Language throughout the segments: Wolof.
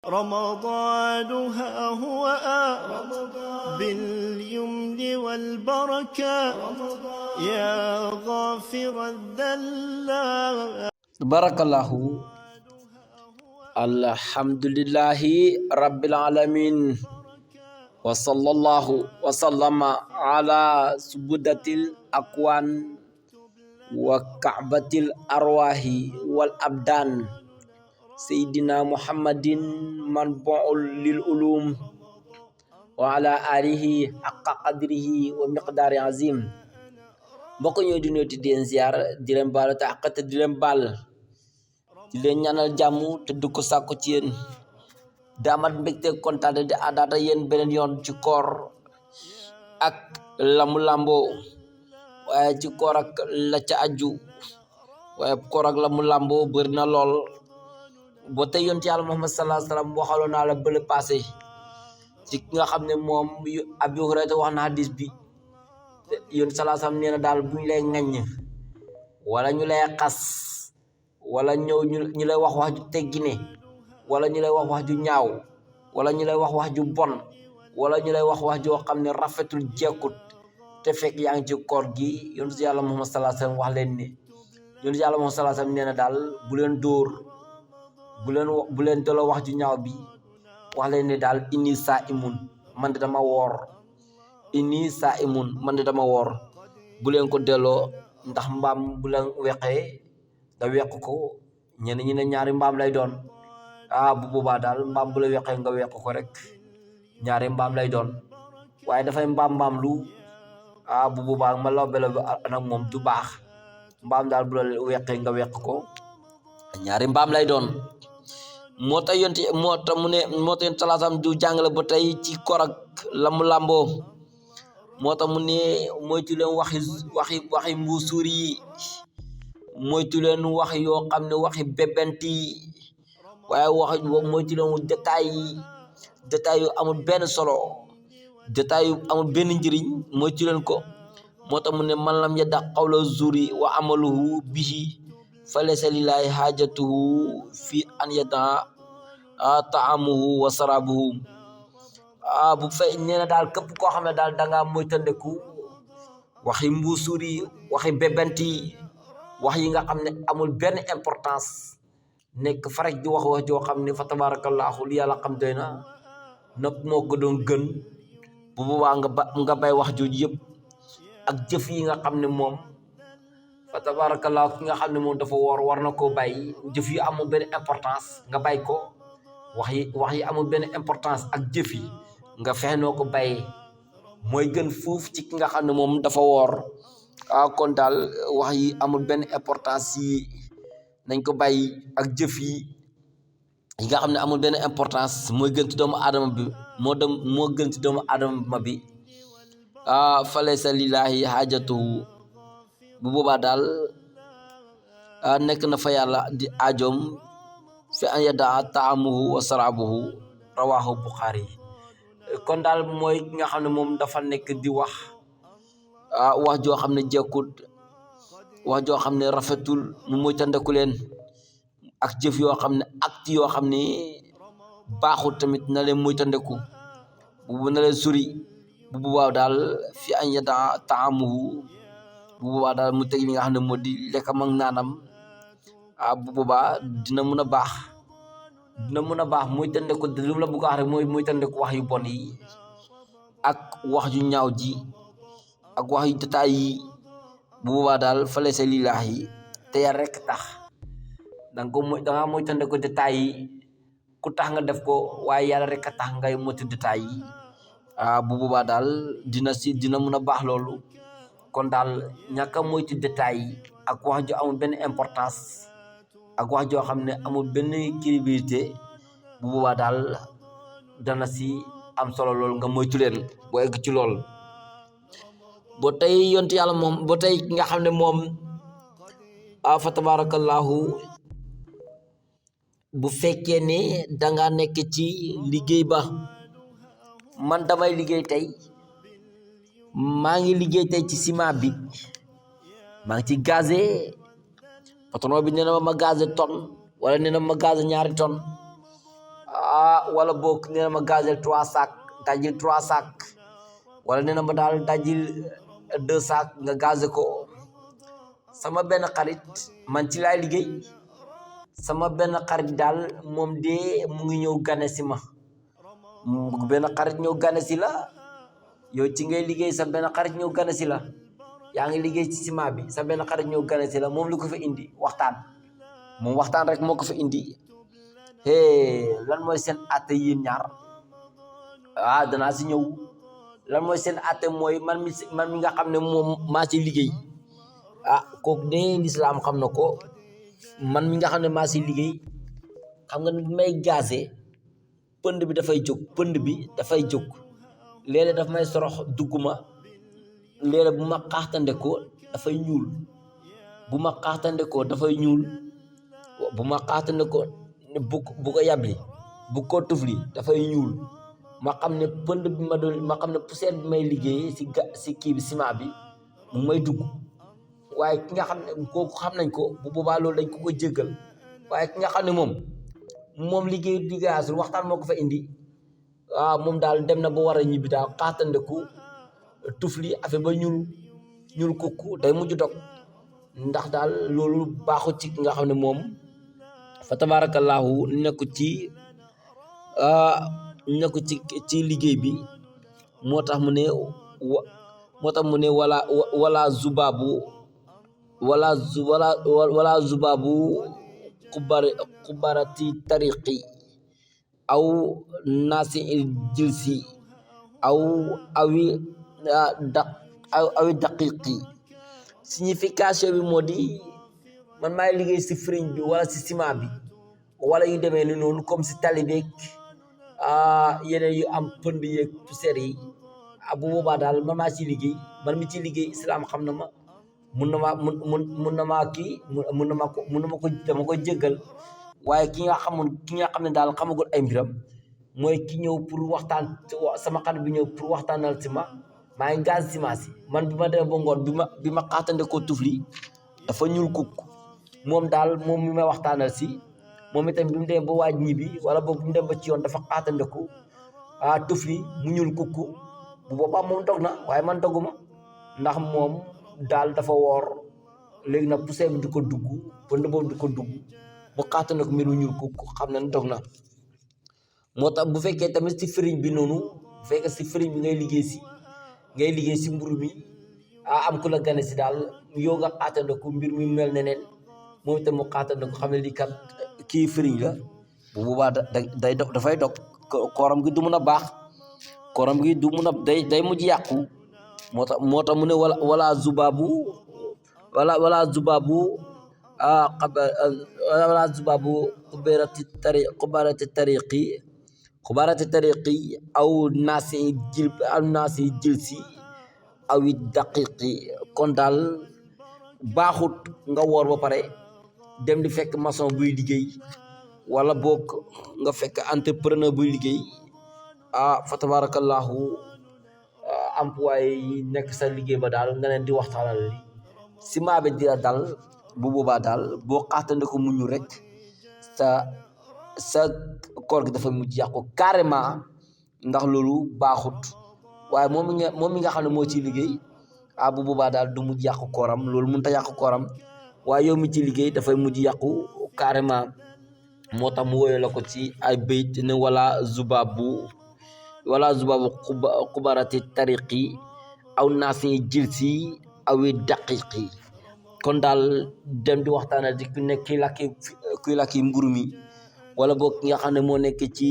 رمضان ها هو باليمن والبركة يا غافر الذلات. بارك الله. الحمد لله رب العالمين وصلى الله وسلم على سبدة الأكوان وكعبة الأرواح والأبدان سيدنا محمد منبع للعلوم وعلى آله حق قدره ومقدار عظيم. mbokk ñoo di nuyu di leen ziar di leen baal te àq te di leen baal di leen ñaanal jàmm te du ko sàkku ci yéen daamat mbégte kontaante di àndaata yéen beneen yoon ci koor ak lamu lamboo waaye ci koor ak la ca aju waaye koor ak lamu lamboo bëri na lool boo tey yonent Yàlla Muhammad sallallahu alayhi wa sallam waxaloon naa la bële passé ci ki nga xam ne moom Abu Hurayra wax na hadis bi yonent sallallahu alayhi wa sallam nee na daal buñ lay ŋaññ wala ñu lay xas wala ñëw ñu lay wax wax ju teggine wala ñu lay wax wax ju ñaaw wala ñu lay wax wax ju bon wala ñu lay wax wax joo xam ne rafetul jekkut te fekk yaa ngi ci koor gi yonent Yàlla Muhammad sallallahu alayhi wa sallam wax leen ne yonent Yàlla Muhammad sallallahu alayhi wa sallam nee na daal bu leen dóor bu leen delloo wax ju ñaaw bi wax leen ne daal inni saa imun man de dama woor inni saa imun man de dama woor bu leen ko delloo ndax mbaam bu leen weqee nga weq ko ñenn ñi ne ñaari mbaam lay doon bu boobaa daal mbaam bu la weqee nga weq ko rek ñaari mbaam lay doon waaye dafay mbaam lu bu boobaa ma law belo bi nag moom du baax mbaam daal bu la weqee nga weq ko ñaari mbaam lay doon moo tax yonent salaasam du jàngale ba tey ci koor ak lamu lamboo moo tax mu ne moytu leen waxi mbuusuur yi moytu leen wax yoo xam ne waxi bébenti waaye moytu leen détail yu amul benn solo détail yu amul benn njëriñ moytu leen ko moo tax mu ne man lam yadda qawla zuri wa amaluhu bihi falaysa lillahi haajatuhu fi an yadda taamuhu wa sarabuhu bu fay nee na daal képp koo xam ne daal dangaa moytandeku waxi mbuusuur yi waxi bébenti wax yi nga xam ne amul benn importance nekk farek di wax joo xam ne fa tabarakallahu li yàlla xam doy na nopp moo ko doon gën bu boobaa nga bay wax jooju yëpp ak jëf yi nga xam ne moom fa tabarakallahu ki nga xam ne moom dafa war na koo bàyyi jëf yi amul benn importance nga bay ko wax yi amul benn importance ak jëf yi nga fexe noo ko bàyyee mooy gën fuuf ci ki nga xam ne moom dafa woor kon daal wax yi amul benn importance yi nañ ko bàyyi ak jëf yi nga xam ne amul benn importance mooy gën ci doomu aadama bi moo gën ci doomu aadama bi falaysa lillahi haajatuhu bu boobaa daal nekk na fa yàlla di aajoom fi an yadaa taamuhu wa sarabuhu rawahu Bukhari kon daal mooy ki nga xam ne moom dafa nekk di wax joo xam ne jekkut wax joo xam ne rafetul mu moytandiku leen ak jëf yoo xam ne acte yoo xam ne baaxul tamit na leen moytandiku na leen suri bu boobaa daal fi an yadaa taamuhu bu boobaa daal mu teg li nga xam ne moo di lekkam ak naanam bu boobaa dina mun a baax moytandiku lu mu la bëgg a wax rek mooy moytandiku wax yu bon yi ak wax yu ñaaw ji ak wax yu détail yi bu boobaa daal fale sa lillaahi te yar rek tax danga moytandiku détail yi ku tax nga def ko waaye yàlla rek a tax ngay moytu détail yi bu boobaa daal dina mun a baax loolu kon daal ñàkk a moytu détail yi ak wax ju amul benn importance ak wax joo xam ne amul benn crédibilité bu boobaa daal dana si am solo lool nga moytu leen boo egg ci lool ba tey yonent yàlla moom ba tey ki nga xam ne moom fa tabarakallahu bu fekkee ne danga nekk ci liggéey ba man damay liggéey tey maa ngi liggéey tey ci ciment bi maa ngi ci gazé patron bi nee na ma gazé tonne wala nee na ma gazé ñaari tonne wala boog nee na ma gazel 3 sacs dajil 3 sacs wala nee na ma daal dajil 2 sacs nga gazé ko. sama benn xarit man ci laay liggéey sama benn xarit daal moom de mu ngi ñëw gane si ma benn xarit ñëw gane si la yow ci ngay liggéey sa benn xarit ñëw gane si la yaa ngi liggéey ci ciment bi sa benn xarit ñëw gane si la moom lu ko fa indi waxtaan moom waxtaan rek moo ko fa indi. lan mooy seen àtte yéen ñaar danaa si ñëw. lan mooy seen àtte mooy man mi nga xam ne moom maa ci liggéey kooku de lislaam xam na ko. man mi nga xam ne maa si liggéey xam nga ne bi may gazé pënd bi dafay jóg léeg-léeg daf may sorox dugguma léeg-léeg bu ma xaaxtande ko dafay ñuul bu ma xaaxtande ko dafay ñuul bu ma xaaxtande ko bu ko yabli bu ko tufli dafay ñuul ma xam ne pënd bi ma xam ne poussière bi may liggéey si kii bi ciment bi mu may dugg. waaye ki nga xam ne kooku xam nañ ko bu boobaa loolu dañ ko jéggal. waaye ki nga xam ne moom liggéeyasul waxtaan moo ko fa indi moom daal dem na ba war a ñibbi daal xaatandeku tufli affaire ba ñuul kukku day mujj dog ndax daal loolu baaxut ci ki nga xam ne moom fa tabarakallahu nekku ci liggéey bi. moo tax mu ne wala zubabu kubarati tariqi aw nasi il jilsi awi daqiqi. signification bi moo di man maay liggéey si firiñ bi wala si ciment bi wala yu demee ni noonu comme si tali beeg yeneen yu am pënd yeeg poussière yi bu boobaa daal man maa ci liggéey man mi ci liggéey islam xam na ma mun na maa kii dama ko jéggal. waaye ki nga xam ne daal xamagul ay mbiram mooy ki ñëw pour waxtaan sama xarit bi ñëw pour waxtaanal si maa ngi gaz ciment si man bi ma demee ba ngoon bi ma xaatande ko tufli dafa ñuul kukk moom mi may waxtaanal si moom itam bi mu demee ba waaj ñibbi wala boog bi mu dem ba ci yoon dafa xaatande ko tufli mu ñuul kukk bu boobaa moom dog na waaye man doguma ndax moom daal dafa woor léegi nag poussière bi di ko dugg pënd boobu di ko dugg bu xaatande ko mbir mu ñuul kukk xam na ne dog na. moo tax bu fekkee tamit si firiñ bi noonu bu fekkee si firiñ bi ngay liggéey si mburu mi am ku la gane si daal yow nga xaatande ko mbir mi mel neneen moom itam mu xaatande ko xam ne lii kat kii firiñ la bu boobaa dafay dog kooram gi du mun a baax kooram gi du mun a day mujj yàqu. moo tax mu ne wala zubabu xubarati tariqi aw naasi jilsi awi daqiqi. kon daal baaxut nga woor ba pare dem di fekk maçon buy liggéey wala boog nga fekk entrepreneur buy liggéey fa tabarakallahu employé yi nekk sa liggéey ba daal nga leen di waxtaanal li ciment bi di la dal bu boobaa daal boo xaatande ko muñu rek sa koor gi dafa mujj yàqu carrément ndax loolu baaxut. waaye moom mi nga xam ne moo ciy liggéey bu boobaa daal du mujj yàqu kooram loolu mënut a yàqu kooram waaye yow mi ci liggéey dafay mujj yàqu carrément. moo tax mu woyee la ko ci ay bayt ne wala zubabu xubarati tariqi aw naasi jilsi awi daqiqi. kon daal dem di waxtaanal di ku nekk kuy lakki mburu mi wala boog ki nga xam ne moo nekk ci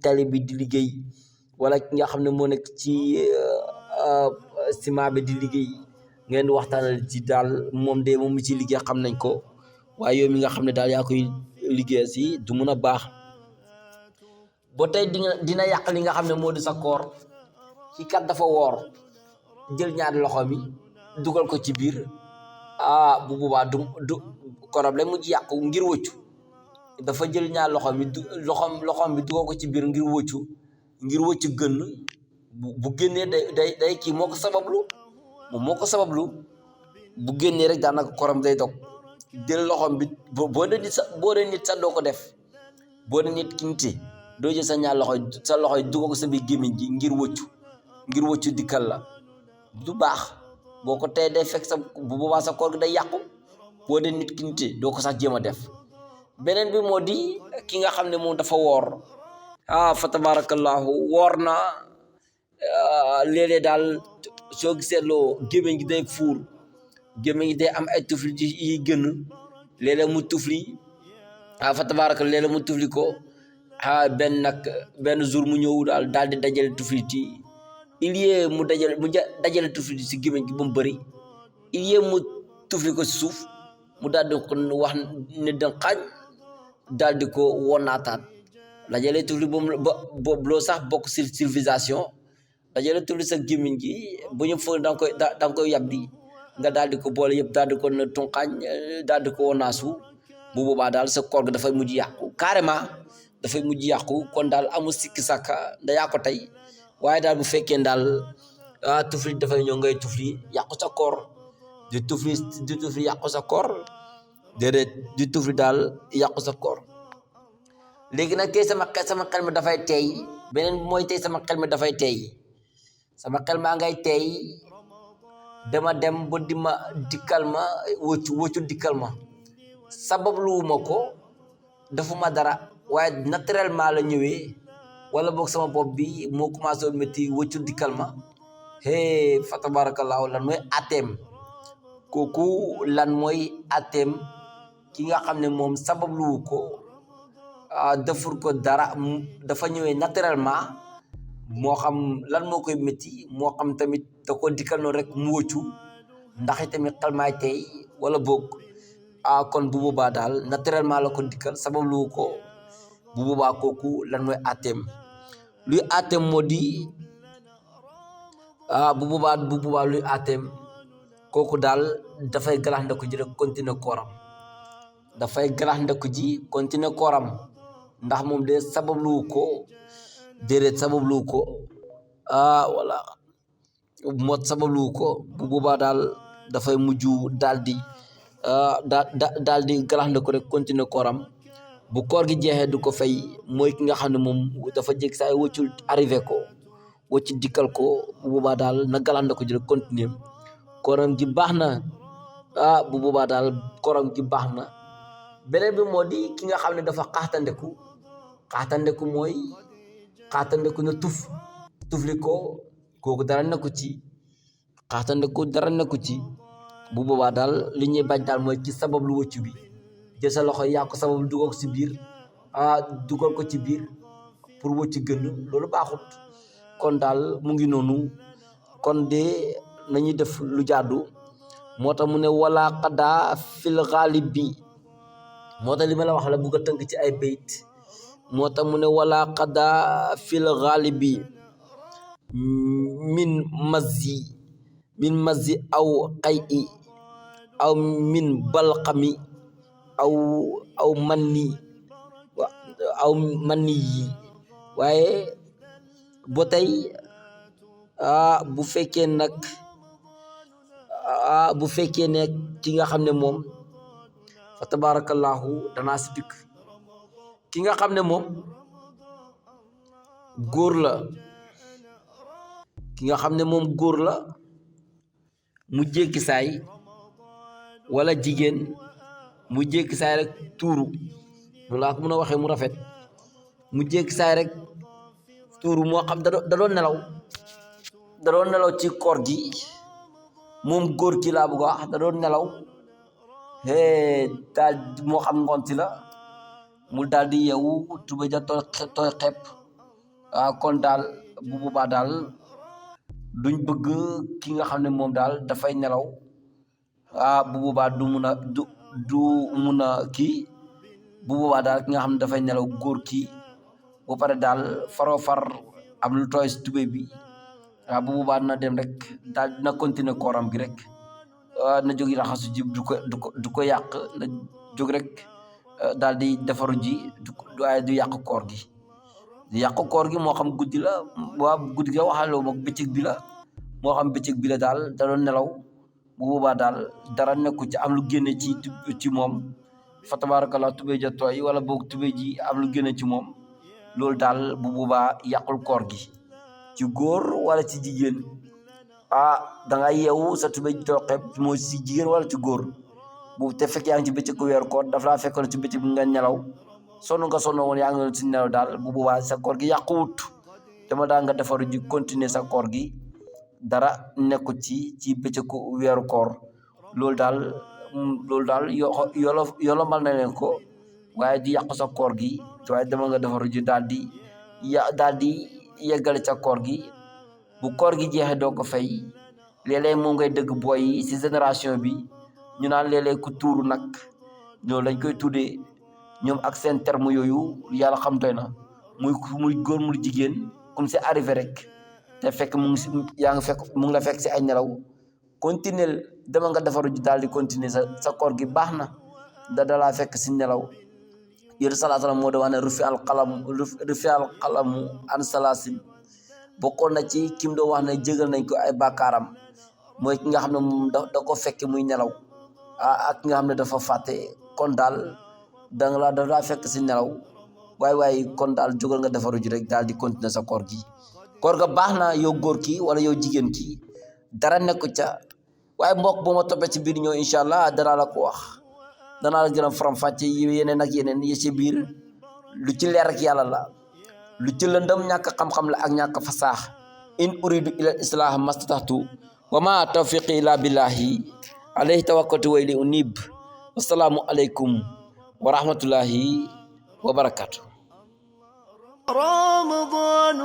tali bi di liggéey wala ki nga xam ne moo nekk ci ciment bi di liggéey ngeen di waxtaanal ci daal moom mi ci liggéey xam nañ ko waaye yow mi nga xam ne daal yaa koy liggéey si du mun a baax. ba tey dina yàq li nga xam ne moo di sa koor ci kat dafa woor jël ñaari loxo mi dugal ko ci biir bu boobaa du kooram la mujj yàqu ngir wëccu dafa jël ñaari loxom bi dugal ko ci biir ngir wëccu gën bu génnee day kii moo ko sabablu bu génnee rek daanaka kooram day dog. jël loxom bi boo dee nit sax doo ko def boo dee nit ki nite doo jël sa ñaar loxoy dugal ko sa biir gémmiñ gi ngir wëccu dikkal la du baax boo ko tey day fekk sa bu boobaa sa koor gi day yàqu boo dee nit ki nite doo ko sax jéem a def beneen bi moo di ki nga xam ne moom dafa woor fa tabarakallahu woor na léeg-léeg daal soo seetloo gémmiñ gi day fuur gémmiñ gi day am ay tufli yi gën léeg-léeg mu tufli fa tabarakallahu léeg-léeg mu tufli ko benn jour mu ñëw daal di dajale tuflit yi il y mu dajale tuflit yi si gémmiñ gi ba mu bëri il y mu tufli ko si suuf mu daal di ko wax ne dënqaañ daal di ko wonaataat dajale tufli boobu loo sax bokk si civilisation dajale tufli sa gémmiñ gi bu ñu foog da nga koy yàbbi nga daal di ko boole yëpp daal di ko ne tunqaañ daal di ko wonaasu bu boobaa daal sa koor gi dafay mujj yàqu carrément dafay mujj yàqu kon daal amul sikki sàkka da yaa ko tey waaye daal bu fekkee daal tufli dafay ñëw ngay tufli yàqu sa koor di tufli yàqu sa koor déedéet di tufli daal yàqu sa koor léegi nag tey sama xel mi dafay teey beneen bi mooy tey sama xel mi dafay teey sama xel maa ngay teey dama dem ba dikkal ma wëccu dikkal ma sabab luwuma ko defuma dara waaye naturellement la ñëwee wala boog sama bopp bi moo commencé woon métti wëccu dikkal ma fa tabarakallahu lan mooy atem kooku lan mooy atem ki nga xam ne moom sabab luwu ko defur ko dara dafa ñëwee naturellement moo xam lan moo koy métti moo xam tamit da ko dikkal noonu rek mu wëccu ndax tamit xel maay tey wala boog kon bu boobaa daal naturellement la ko dikkal sabab luwu ko bu boobaa kooku lan mooy atem luy atem moo di bu boobaa luy atem kooku daal dafay galax ndeku ji rek continuer kooram dafay galax ndeku ji continuer kooram ndax moom de sabab luwu ko déedéet sabab luwu ko wala mot sabab luwu ko bu boobaa daal dafay mujj daal di galax ndeku rek continuer kooram bu koor gi jeexee du ko fay mooy ki nga xam ne moom dafa jég saa wëccul arrivé ko wëcc dikkal ko bu boobaa daal na galanda ko jël continuer kooram gi baax na bu boobaa daal kooram gi baax na beneen bi moo di ki nga xam ne dafa xaaxtandeku mooy xaaxtandeku na tufli ko kooku dara nekku ci xaaxtandeku dara nekku ci bu boobaa daal li ñuy bañ daal mooy ci sabab lu wëccu bi jël sa loxo yaa ko sabab dugal ko ci biir dugal ko ci biir pour wëcc gën loolu baaxut kon daal mu ngi noonu kon de nañuy def lu jaadu moo tax mu ne wala xadaa fil xaalib bi moo tax li ma la wax la bugg a tënk ci ay bayt moo tax mu ne wala xadaa fil xaalib bi min mazi aw xay i aw min balxami aw manni yi waaye ba tey bu fekkee ne ki nga xam ne moom fa tabarakallahu danaa si dikk ki nga xam ne moom góor la mu jékki saay wala jigéen mu jékki saay rek tuuru loolu laa ko mën a waxee mu rafet mu jékki saay rek tuuru moo xam da doon nelaw ci koor gi moom góor ki laa bëgg a wax da doon nelaw daal moo xam ngonti la mu daal di yeewu tuba ja tooy xepp kon daal bu boobaa daal duñ bëgg ki nga xam ne moom daal dafay nelaw bu boobaa du mun a kii bu boobaa daal ki nga xam ne dafay nelaw góor kii bu pare daal far am lu tooy si tubéy bi bu boobaa na dem rek daal na continuer kooram gi rek na jógi raxasu ji du ko yàq na jóg rek daal di defaru ji du yàq koor gi moo xam guddi la waa guddi gi waxaloo moom bëccëg bi la moo xam bëccëg bi la daal da doon nelaw bu boobaa daal dara nekku ci am lu génne ci moom fa tabarakallah tubéy ja tooy wala boog tubéy ji am lu génne ci moom loolu daal bu boobaa yàqul koor gi ci góor wala ci jigéen da nga yeewu sa tubéy toqe moo ci jigéen wala ci góor bu te fekk yaa ngi ci bëccëgu weeru koor daf laa fekkoon ci bëccëg nga nelaw sonn woon yaa ngi ci nelaw daal bu boobaa sa koor gi yàquwut dama daa nga defaru ji continuer sa koor gi dara nekku ci bëccëgu weeru koor loolu daal yolomal na leen ko waaye di yàqu sa koor gi waaye dama nga defaru ji daal di yeggale ca koor gi bu koor gi jeexee doo ko fay léeg-léeg moom ngay dëgg booy yi ci génération bi ñu naan léeg-léeg ku tuuru nag ñoom lañ koy tuddee ñoom ak seen terme yooyu yàlla xam doy na muy góor muy jigéen comme c'est arrivé rek te fekk mu ngi la fekk ci ay nelaw continuer dama nga defaru ji daal di continuer sa koor gi baax na dalaa fekk ci nelaw yéen salaa salaam moo da wax ne rufi al qalamu an salaasin bokkoon na ci kim doo wax ne jégal nañ ko ay bàkkaaram mooy ki nga xam ne moom da ko fekke muy nelaw ak ki nga xam ne dafa fàtte kon daal daf laa fekk ci nelaw waaye kon daal jógal nga defaru ji rek daal di continuer sa koor gi koor ga baax na yow góor ki wala yow jigéen ki dara nekku ca waaye mbokk bu ma toppee ci biir ñëw incha allah danaa la ko wax danaa la gën a faram-fàcce yeneen ak yeneen yi ci biir lu ci leer ak yàlla la lu ci lëndëm ñàkk xam-xam la ak ñàkk fasaax in uridu ila islah mastataxtu wa ma tawfiqi illa billahi alayhi tawakkaltu wa ilayhi unib wasalaamu aleykum wa rahmatullahi wa barakatuh رمضان